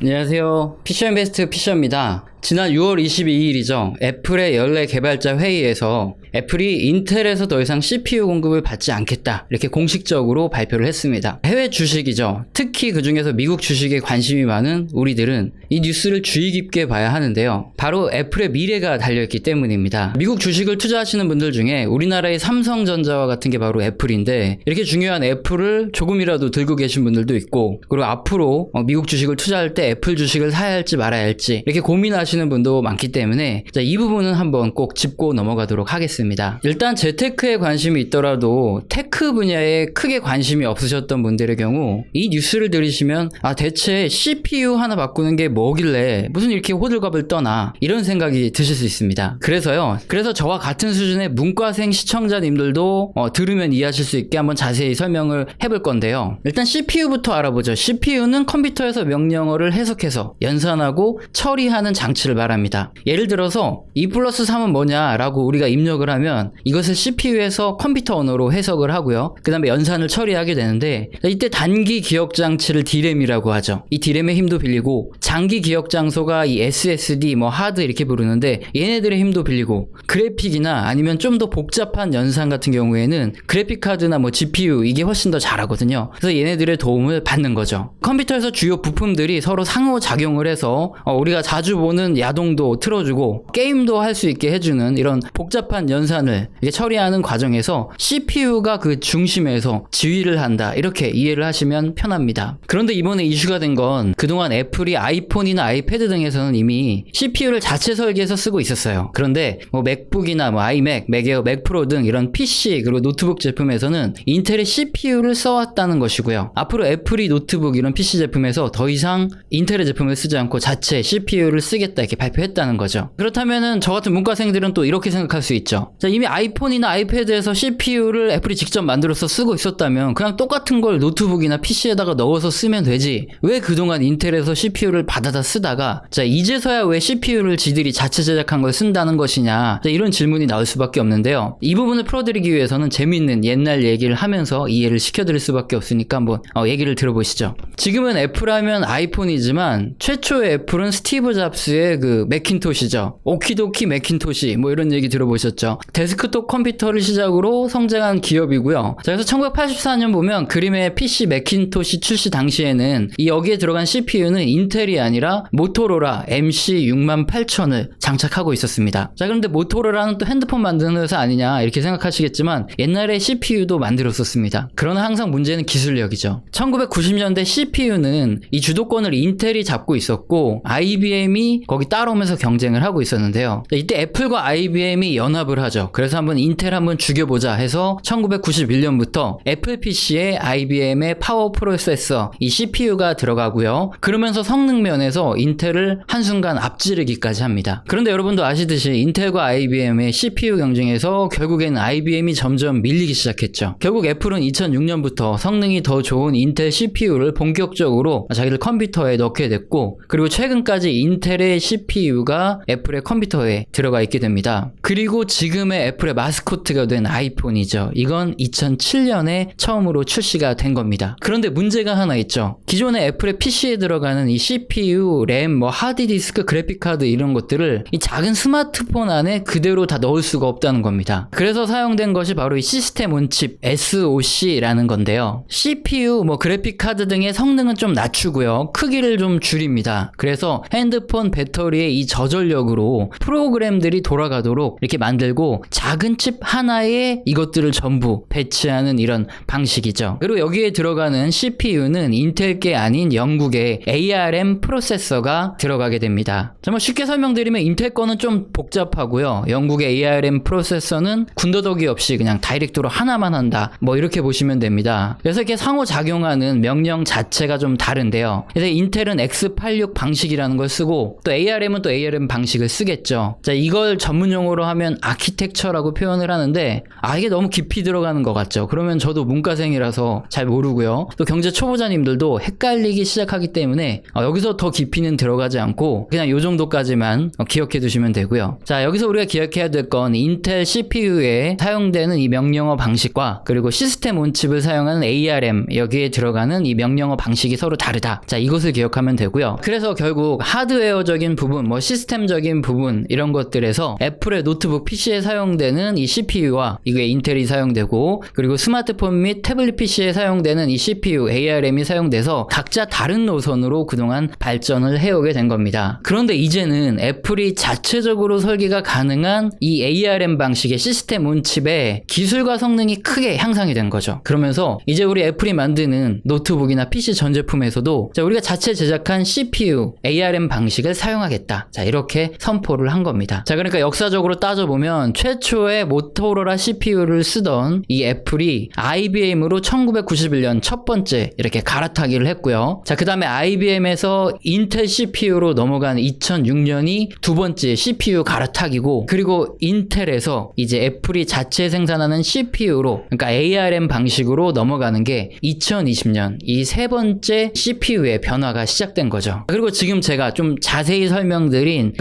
안녕하세요. 피셔인베스트 피셔입니다. 지난 6월 22일이죠. 애플의 연례 개발자 회의에서 애플이 인텔에서 더 이상 CPU 공급을 받지 않겠다, 이렇게 공식적으로 발표를 했습니다. 해외 주식이죠. 특히 그 중에서 미국 주식에 관심이 많은 우리들은 이 뉴스를 주의 깊게 봐야 하는데요. 바로 애플의 미래가 달려있기 때문입니다. 미국 주식을 투자하시는 분들 중에 우리나라의 삼성전자와 같은 게 바로 애플인데, 이렇게 중요한 애플을 조금이라도 들고 계신 분들도 있고, 그리고 앞으로 미국 주식을 투자할 때 애플 주식을 사야 할지 말아야 할지 이렇게 고민하시는 분도 많기 때문에 이 부분은 한번 꼭 짚고 넘어가도록 하겠습니다. 일단 재테크에 관심이 있더라도 테크 분야에 크게 관심이 없으셨던 분들의 경우 이 뉴스를 들으시면 대체 CPU 하나 바꾸는 게 뭐길래 무슨 이렇게 호들갑을 떠나, 이런 생각이 드실 수 있습니다. 그래서 저와 같은 수준의 문과생 시청자님들도 들으면 이해하실 수 있게 한번 자세히 설명을 해볼 건데요. 일단 CPU부터 알아보죠. CPU는 컴퓨터에서 명령어를 해석해서 연산하고 처리하는 장치를 말합니다. 예를 들어서 2+3은 뭐냐 라고 우리가 입력을 하면 이것을 CPU에서 컴퓨터 언어로 해석을 하고요. 그 다음에 연산을 처리하게 되는데, 이때 단기 기억 장치를 D램이라고 하죠. 이 D램의 힘도 빌리고, 장기 기억 장소가 이 SSD, 하드 이렇게 부르는데 얘네들의 힘도 빌리고, 그래픽이나 아니면 좀 더 복잡한 연산 같은 경우에는 그래픽 카드나 GPU 이게 훨씬 더 잘하거든요. 그래서 얘네들의 도움을 받는 거죠. 컴퓨터에서 주요 부품들이 서로 상호작용을 해서 우리가 자주 보는 야동도 틀어주고 게임도 할 수 있게 해주는 이런 복잡한 연산을 처리하는 과정에서 CPU가 그 중심에서 지휘를 한다, 이렇게 이해를 하시면 편합니다. 그런데 이번에 이슈가 된 건 그동안 애플이 아이폰이나 아이패드 등에서는 이미 CPU를 자체 설계해서 쓰고 있었어요. 그런데 맥북이나 아이맥, 맥에어, 맥프로 등 이런 PC 그리고 노트북 제품에서는 인텔의 CPU를 써왔다는 것이고요. 앞으로 애플이 노트북 이런 PC 제품에서 더 이상 인텔의 제품을 쓰지 않고 자체 CPU를 쓰겠다, 이렇게 발표했다는 거죠. 그렇다면은 저 같은 문과생들은 또 이렇게 생각할 수 있죠. 이미 아이폰이나 아이패드에서 CPU를 애플이 직접 만들어서 쓰고 있었다면 그냥 똑같은 걸 노트북이나 PC에다가 넣어서 쓰면 되지, 왜 그동안 인텔에서 CPU를 받아다 쓰다가 이제서야 왜 CPU를 지들이 자체 제작한 걸 쓴다는 것이냐, 이런 질문이 나올 수밖에 없는데요. 이 부분을 풀어드리기 위해서는 재미있는 옛날 얘기를 하면서 이해를 시켜드릴 수밖에 없으니까 한번 얘기를 들어보시죠. 지금은 애플하면 아이폰이지만 최초의 애플은 스티브 잡스의 그 매킨토시죠. 오키도키 매킨토시 이런 얘기 들어보셨죠. 데스크톱 컴퓨터를 시작으로 성장한 기업이고요. 그래서 1984년 보면 그림의 PC 매킨토시 출시 당시에는 여기에 들어간 CPU는 인텔이 아니라 모토로라 MC68000을 장착하고 있었습니다. 그런데 모토로라는 또 핸드폰 만드는 회사 아니냐, 이렇게 생각하시겠지만 옛날에 CPU도 만들었었습니다. 그러나 항상 문제는 기술력이죠. 1990년대 CPU는 이 주도권을 인텔이 잡고 있었고 IBM이 거기 따라오면서 경쟁을 하고 있었는데요. 이때 애플과 IBM이 연합을 하죠. 그래서 한번 인텔 한번 죽여보자 해서 1991년부터 애플 PC에 IBM의 파워 프로세서 이 CPU가 들어가고요. 그러면서 성능 면에서 인텔을 한순간 앞지르기까지 합니다. 그런데 여러분도 아시듯이 인텔과 IBM의 CPU 경쟁에서 결국엔 IBM이 점점 밀리기 시작했죠. 결국 애플은 2006년부터 성능이 더 좋은 인텔 CPU를 본격적으로 자기들 컴퓨터에 넣게 됐고, 그리고 최근까지 인텔의 CPU가 애플의 컴퓨터에 들어가 있게 됩니다. 그리고 지금의 애플의 마스코트가 된 아이폰이죠. 이건 2007년에 처음으로 출시가 된 겁니다. 그런데 문제가 하나 있죠. 기존의 애플의 PC에 들어가는 이 CPU, 램, 하드디스크, 그래픽카드 이런 것들을 이 작은 스마트폰 안에 그대로 다 넣을 수가 없다는 겁니다. 그래서 사용된 것이 바로 이 시스템 온칩 SoC라는 건데요. CPU, 그래픽카드 등의 성능은 좀 낮추고요. 크기를 좀 줄입니다. 그래서 핸드폰 배터리의 이 저전력으로 프로그램들이 돌아가도록 이렇게 만들고 작은 칩 하나에 이것들을 전부 배치하는 이런 방식이죠. 그리고 여기에 들어가는 CPU는 인텔게 아닌 영국의 ARM 프로세서가 들어가게 됩니다. 정말 쉽게 설명드리면 인텔 거는 좀 복잡하고요. 영국의 ARM 프로세서는 군더더기 없이 그냥 다이렉트로 하나만 한다, 이렇게 보시면 됩니다. 그래서 이렇게 상호작용하는 명령 자체가 좀 다른데요. 그래서 인텔은 X86 방식이라는 걸 쓰고, 또 ARM은 또 ARM 방식을 쓰겠죠. 자, 이걸 전문용어로 하면 아키텍처라고 표현을 하는데, 이게 너무 깊이 들어가는 것 같죠. 그러면 저도 문과생이라서 잘 모르고요. 또 경제 초보자님들도 헷갈리기 시작하기 때문에 여기서 더 깊이는 들어가지 않고 그냥 요 정도까지만 기억해 두시면 되고요. 자, 여기서 우리가 기억해야 될 건 인텔 CPU에 사용되는 이 명령어 방식과 그리고 시스템 온칩을 사용하는 ARM, 여기에 들어가는 이 명령어 방식이 서로 다르다. 자, 이것을 기억하면 되고요. 그래서 결국 하드웨어적인 부분, 시스템적인 부분, 이런 것들에서 애플의 노트북 PC에 사용되는 이 CPU와 이게 인텔이 사용되고, 그리고 스마트폰 및 태블릿 PC에 사용되는 이 CPU, ARM이 사용돼서 각자 다른 노선으로 그동안 발전을 해오게 된 겁니다. 그런데 이제는 애플이 자체적으로 설계가 가능한 이 ARM 방식의 시스템 온칩에 기술과 성능이 크게 향상이 된 거죠. 그러면서 이제 우리 애플이 만드는 노트북이나 PC 전 제품에서도 우리가 자체 제작한 CPU, ARM 방식을 사용하겠다. 자, 이렇게 선포를 한 겁니다. 자, 그러니까 역사적으로 따져보면 최초의 모토로라 CPU를 쓰던 이 애플이 IBM으로 1991년 첫 번째 이렇게 갈아타기를 했고요. 자, 그 다음에 IBM에서 인텔 CPU로 넘어간 2006년이 두 번째 CPU 갈아타기고, 그리고 인텔에서 이제 애플이 자체 생산하는 CPU로, 그러니까 ARM 방식으로 넘어가는 게 2020년 이 세 번째 CPU의 변화가 시작된 거죠. 그리고 지금 제가 좀 자세히 설명드린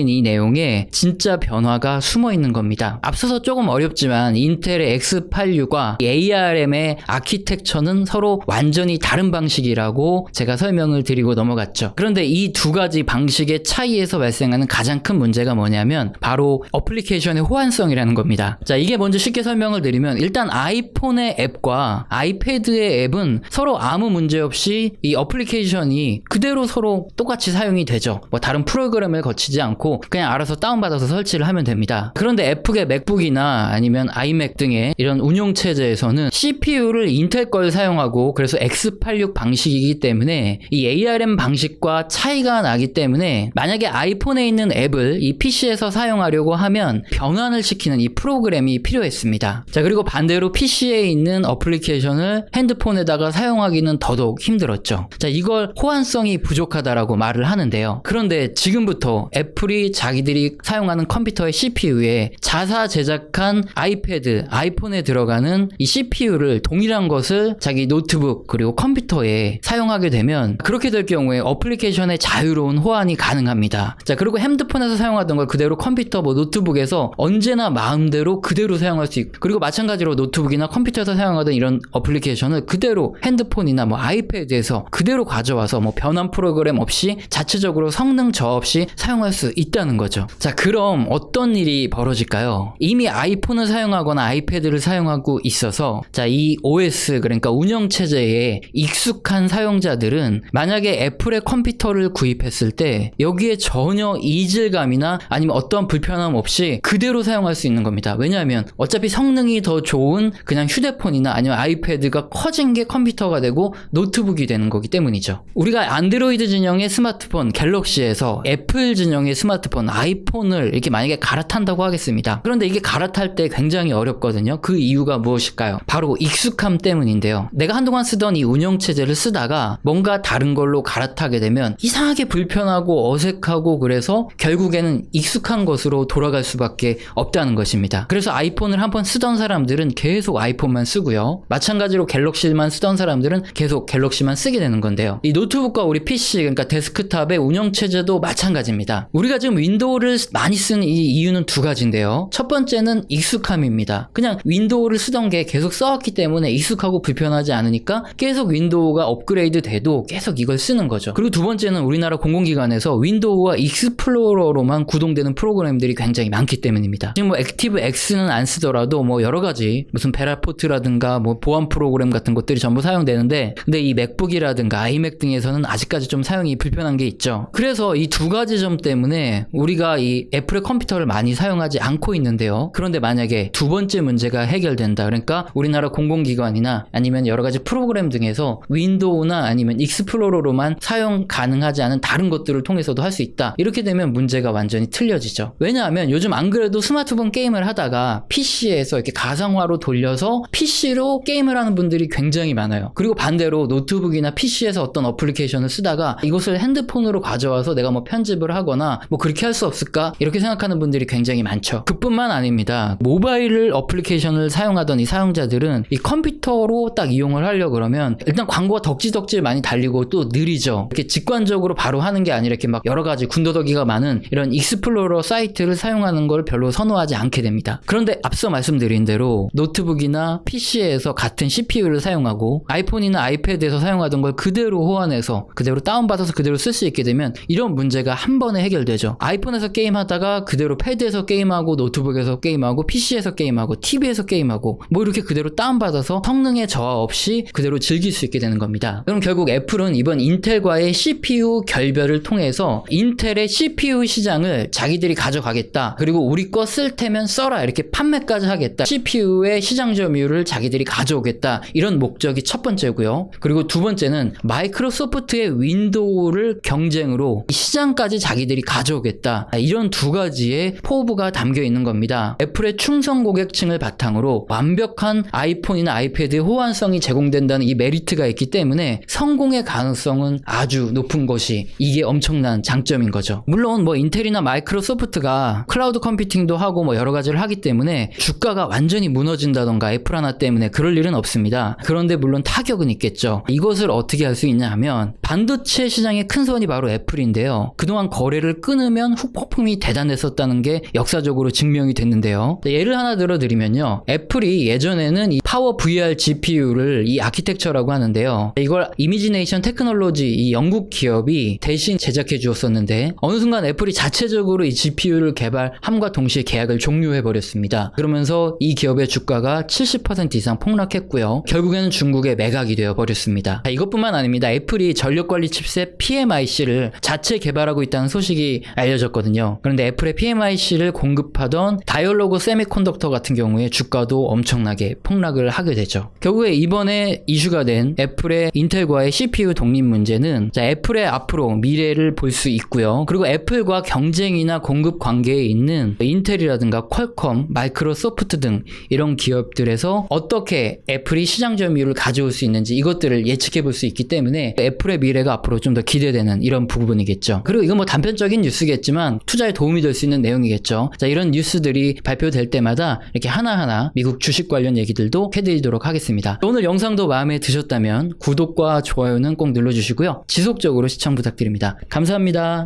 이 내용에 진짜 변화가 숨어 있는 겁니다. 앞서서 조금 어렵지만 인텔의 X86과 ARM의 아키텍처는 서로 완전히 다른 방식이라고 제가 설명을 드리고 넘어갔죠. 그런데 이 두 가지 방식의 차이에서 발생하는 가장 큰 문제가 뭐냐면 바로 어플리케이션의 호환성이라는 겁니다. 자, 이게 먼저 쉽게 설명을 드리면, 일단 아이폰의 앱과 아이패드의 앱은 서로 아무 문제 없이 이 어플리케이션이 그대로 서로 똑같이 사용이 되죠. 다른 프로그램을 거치지 않고 그냥 알아서 다운받아서 설치를 하면 됩니다. 그런데 애플의 맥북이나 아니면 아이맥 등의 이런 운용체제에서는 CPU를 인텔 걸 사용하고, 그래서 X86 방식이기 때문에 이 ARM 방식과 차이가 나기 때문에 만약에 아이폰에 있는 앱을 이 PC에서 사용하려고 하면 변환을 시키는 이 프로그램이 필요했습니다. 자, 그리고 반대로 PC에 있는 어플리케이션을 핸드폰에다가 사용하기는 더더욱 힘들었죠. 자, 이걸 호환성이 부족하다라고 말을 하는데요. 그런데 지금부터 애플이 자기들이 사용하는 컴퓨터의 CPU에 자사 제작한 아이패드, 아이폰에 들어가는 이 CPU를 동일한 것을 자기 노트북 그리고 컴퓨터에 사용하게 되면, 그렇게 될 경우에 어플리케이션의 자유로운 호환이 가능합니다. 자, 그리고 핸드폰에서 사용하던 걸 그대로 컴퓨터, 노트북에서 언제나 마음대로 그대로 사용할 수 있고, 그리고 마찬가지로 노트북이나 컴퓨터에서 사용하던 이런 어플리케이션을 그대로 핸드폰이나 아이패드에서 그대로 가져와서 변환 프로그램 없이 자체적으로 성능 저하 없이 사용할 수 있다는 거죠. 자, 그럼 어떤 일이 벌어질까요? 이미 아이폰을 사용하거나 아이패드를 사용하고 있어서, 자, 이 OS, 그러니까 운영체제에 익숙한 사용자들은 만약에 애플의 컴퓨터를 구입했을 때 여기에 전혀 이질감이나 아니면 어떠한 불편함 없이 그대로 사용할 수 있는 겁니다. 왜냐하면 어차피 성능이 더 좋은 그냥 휴대폰이나 아니면 아이패드가 커진 게 컴퓨터가 되고 노트북이 되는 거기 때문이죠. 우리가 안드로이드 진영의 스마트폰 갤럭시에서 애플 진영의 스마트폰 아이폰을 이렇게 만약에 갈아탄다고 하겠습니다. 그런데 이게 갈아탈 때 굉장히 어렵거든요. 그 이유가 무엇일까요? 바로 익숙함 때문인데요. 내가 한동안 쓰던 이 운영체제를 쓰다가 뭔가 다른 걸로 갈아타게 되면 이상하게 불편하고 어색하고, 그래서 결국에는 익숙한 것으로 돌아갈 수밖에 없다는 것입니다. 그래서 아이폰을 한번 쓰던 사람들은 계속 아이폰만 쓰고요. 마찬가지로 갤럭시만 쓰던 사람들은 계속 갤럭시만 쓰게 되는 건데요. 이 노트북과 우리 PC, 그러니까 데스크탑의 운영체제도 마찬가지입니다. 우리가 지금 윈도우를 많이 쓰는 이 이유는 두 가지인데요. 첫 번째는 익숙함입니다. 그냥 윈도우를 쓰던 게 계속 써왔기 때문에 익숙하고 불편하지 않으니까 계속 윈도우가 업그레이드 돼도 계속 이걸 쓰는 거죠. 그리고 두 번째는 우리나라 공공기관에서 윈도우와 익스플로러로만 구동되는 프로그램들이 굉장히 많기 때문입니다. 지금 액티브 X는 안 쓰더라도 여러 가지 무슨 베라포트라든가 보안 프로그램 같은 것들이 전부 사용되는데, 근데 이 맥북이라든가 아이맥 등에서는 아직까지 좀 사용이 불편한 게 있죠. 그래서 이 두 가지 점 때문에 우리가 이 애플의 컴퓨터를 많이 사용하지 않고 있는데요. 그런데 만약에 두 번째 문제가 해결된다. 그러니까 우리나라 공공기관이나 아니면 여러 가지 프로그램 등에서 윈도우나 아니면 익스플로러로만 사용 가능하지 않은 다른 것들을 통해서도 할 수 있다. 이렇게 되면 문제가 완전히 틀려지죠. 왜냐하면 요즘 안 그래도 스마트폰 게임을 하다가 PC에서 이렇게 가상화로 돌려서 PC로 게임을 하는 분들이 굉장히 많아요. 그리고 반대로 노트북이나 PC에서 어떤 어플리케이션을 쓰다가 이것을 핸드폰으로 가져와서 내가 뭐 편집을 하거나 뭐 그렇게 할 수 없을까? 이렇게 생각하는 분들이 굉장히 많죠. 그뿐만 아닙니다. 모바일 어플리케이션을 사용하던 이 사용자들은 이 컴퓨터로 딱 이용을 하려고 그러면 일단 광고가 덕지덕지 많이 달리고 또 느리죠. 이렇게 직관적으로 바로 하는 게 아니라 이렇게 막 여러 가지 군더더기가 많은 이런 익스플로러 사이트를 사용하는 걸 별로 선호하지 않게 됩니다. 그런데 앞서 말씀드린 대로 노트북이나 PC에서 같은 CPU를 사용하고 아이폰이나 아이패드에서 사용하던 걸 그대로 호환해서 그대로 다운받아서 그대로 쓸 수 있게 되면 이런 문제가 한 번에 해결되죠. 아이폰에서 게임하다가 그대로 패드에서 게임하고 노트북에서 게임하고 PC에서 게임하고 TV에서 게임하고 뭐 이렇게 그대로 다운받아서 성능의 저하 없이 그대로 즐길 수 있게 되는 겁니다. 그럼 결국 애플은 이번 인텔과의 CPU 결별을 통해서 인텔의 CPU 시장을 자기들이 가져가겠다. 그리고 우리 거 쓸 테면 써라. 이렇게 판매까지 하겠다. CPU의 시장 점유율을 자기들이 가져오겠다. 이런 목적이 첫 번째고요. 그리고 두 번째는 마이크로소프트의 윈도우를 경쟁으로 시장까지 자기들이 가져오겠다. 이런 두 가지의 포부가 담겨 있는 겁니다. 애플의 충성 고객층을 바탕으로 완벽한 아이폰이나 아이패드의 호환성이 제공된다는 이 메리트가 있기 때문에 성공의 가능성은 아주 높은 것이 이게 엄청난 장점인 거죠. 물론 뭐 인텔이나 마이크로소프트가 클라우드 컴퓨팅도 하고 뭐 여러 가지를 하기 때문에 주가가 완전히 무너진다던가 애플 하나 때문에 그럴 일은 없습니다. 그런데 물론 타격은 있겠죠. 이것을 어떻게 할 수 있냐 하면 반도체 시장의 큰 손이 바로 애플인데요. 그동안 거래를 끊으면 후폭풍이 대단했었다는 게 역사적으로 증명이 됐는데요. 예를 하나 들어드리면요. 애플이 예전에는 이 파워 VR GPU를 이 아키텍처라고 하는데요. 이걸 이미지네이션 테크놀로지 이 영국 기업이 대신 제작해 주었었는데 어느 순간 애플이 자체적으로 이 GPU를 개발함과 동시에 계약을 종료해 버렸습니다. 그러면서 이 기업의 주가가 70% 이상 폭락했고요. 결국에는 중국에 매각이 되어 버렸습니다. 이것뿐만 아닙니다. 애플이 전력관리 칩셋 PMIC를 자체 개발하고 있다는 소식이 알려졌거든요. 그런데 애플의 PMIC를 공급하던 다이얼로그 세미컨덕터 같은 경우에 주가도 엄청나게 폭락을 하게 되죠. 결국에 이번에 이슈가 된 애플의 인텔과의 CPU 독립 문제는 애플의 앞으로 미래를 볼 수 있고요. 그리고 애플과 경쟁이나 공급 관계에 있는 인텔이라든가 퀄컴, 마이크로소프트 등 이런 기업들에서 어떻게 애플이 시장 점유율을 가져올 수 있는지 이것들을 예측해 볼 수 있기 때문에 애플의 미래가 앞으로 좀 더 기대되는 이런 부분이겠죠. 그리고 이건 뭐 단편적인 뉴스겠지만 투자에 도움이 될 수 있는 내용이겠죠. 자, 이런 뉴스들이 발표될 때마다 이렇게 하나하나 미국 주식 관련 얘기들도 해드리도록 하겠습니다. 오늘 영상도 마음에 드셨다면 구독과 좋아요는 꼭 눌러주시고요. 지속적으로 시청 부탁드립니다. 감사합니다.